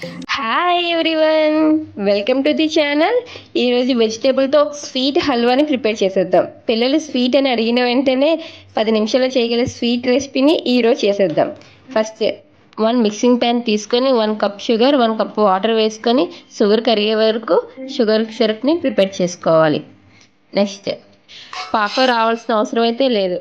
Hi everyone, welcome to the channel. ఈరోజు వెజిటేబుల్తో sweet హల్వాని prepare చేసేద్దాం. పిల్లలు స్వీట్ అని అడిగిన వెంటనే 10 నిమిషాల్లో చేయగల స్వీట్ రెసిపీని ఈరోజు చేసేద్దాం. ఫస్ట్ 1 మిక్సింగ్ ప్యాన్ తీసుకొని 1 కప్ షుగర్, 1 కప్ వాటర్ వేసుకొని షుగర్ కరిగే వరకు షుగర్ సిరప్ని ప్రిపేర్ చేసుకోవాలి. నెక్స్ట్ పాకం రావాల్సిన అవసరం అయితే లేదు.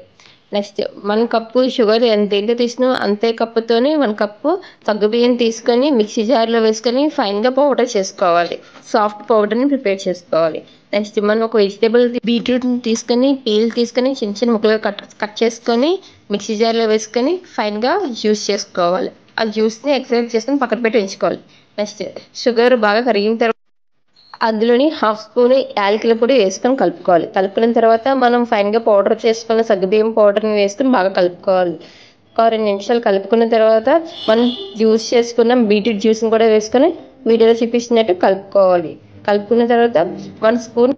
నెక్స్ట్ 1 కప్పు షుగర్ ఎంత తీసుకున్నా అంతే కప్పుతోనే 1 కప్పు సగ్గుబియ్యం తీసుకొని మిక్సీ జార్లో వేసుకొని ఫైన్గా పౌడర్ చేసుకోవాలి. సాఫ్ట్ పౌడర్ని ప్రిపేర్ చేసుకోవాలి. నెక్స్ట్ మనం ఒక వెజిటేబుల్ బీట్రూట్ని తీసుకొని పీల్ తీసుకొని చిన్న చిన్న ముక్కలుగా కట్ చేసుకొని మిక్సీ జార్లో వేసుకొని ఫైన్గా జ్యూస్ చేసుకోవాలి. ఆ జ్యూస్ని ఎక్స్ట్రాక్ట్ చేసుకొని పక్కన పెట్టి ఉంచుకోవాలి. నెక్స్ట్ షుగర్ బాగా కరిగిన తర్వాత అందులోని 1/2 స్పూన్ యాలకుల పొడి వేసుకొని కలుపుకోవాలి. కలుపుకున్న తర్వాత మనం ఫైన్గా పౌడర్ చేసుకున్న సగ్గుబియ్యం పౌడర్ని వేసుకొని బాగా కలుపుకోవాలి. ఒక 2 నిమిషాలు కలుపుకున్న తర్వాత మనం జ్యూస్ చేసుకున్న బీట్రూట్ జ్యూస్ని కూడా వేసుకొని వీడియోలో చూపిస్తున్నట్టు కలుపుకోవాలి. కలుపుకున్న తర్వాత 1 స్పూన్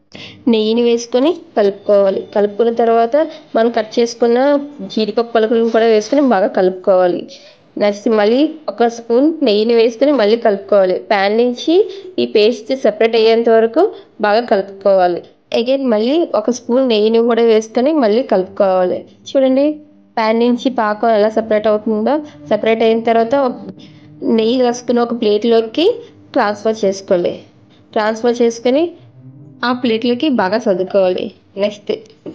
నెయ్యిని వేసుకొని కలుపుకోవాలి. కలుపుకున్న తర్వాత మనం కట్ చేసుకున్న జీడిపప్పు పలుకులను కూడా వేసుకొని బాగా కలుపుకోవాలి. నెక్స్ట్ మళ్ళీ 1 స్పూన్ నెయ్యిని వేసుకొని మళ్ళీ కలుపుకోవాలి. ప్యాన్ నుంచి ఈ పేస్ట్ సెపరేట్ అయ్యేంత వరకు బాగా కలుపుకోవాలి. అగైన్ మళ్ళీ 1 స్పూన్ నెయ్యిని కూడా వేసుకొని మళ్ళీ కలుపుకోవాలి. చూడండి ప్యాన్ నుంచి పాకం ఎలా సెపరేట్ అవుతుందో. సెపరేట్ అయిన తర్వాత నెయ్యి రాసుకుని ఒక ప్లేట్లోకి ట్రాన్స్ఫర్ చేసుకోవాలి. ట్రాన్స్ఫర్ చేసుకొని ఆ ప్లేట్లోకి బాగా సర్దుకోవాలి.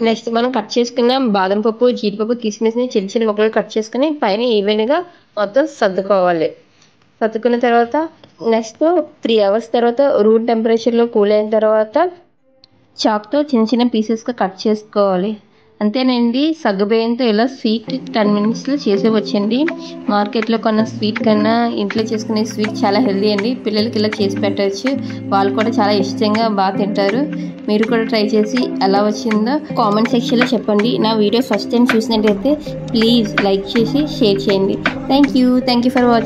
నెక్స్ట్ మనం కట్ చేసుకున్న బాదం పప్పు, జీడిపప్పు, కిస్మిస్ని చిన్న చిన్న ముక్కలు కట్ చేసుకుని పైన ఈవెన్గా మొత్తం సర్దుకోవాలి. సర్దుకున్న తర్వాత నెక్స్ట్ 3 అవర్స్ తర్వాత రూమ్ టెంపరేచర్లో కూల్ అయిన తర్వాత చాక్తో చిన్న చిన్న పీసెస్గా కట్ చేసుకోవాలి. అంతేనండి, సగ్గుబియ్యంతో ఇలా స్వీట్ 10 మినిట్స్లో చేసేవచ్చండి. మార్కెట్లో కొన్న స్వీట్ కన్నా ఇంట్లో చేసుకునే స్వీట్ చాలా హెల్దీ అండి. పిల్లలకి ఇలా చేసి పెట్టవచ్చు. వాళ్ళు కూడా చాలా ఇష్టంగా బాగా తింటారు. మీరు కూడా ట్రై చేసి ఎలా వచ్చిందో కామెంట్ సెక్షన్లో చెప్పండి. నా వీడియో ఫస్ట్ టైం చూసినట్టయితే ప్లీజ్ లైక్ చేసి షేర్ చేయండి. Thank you for watching.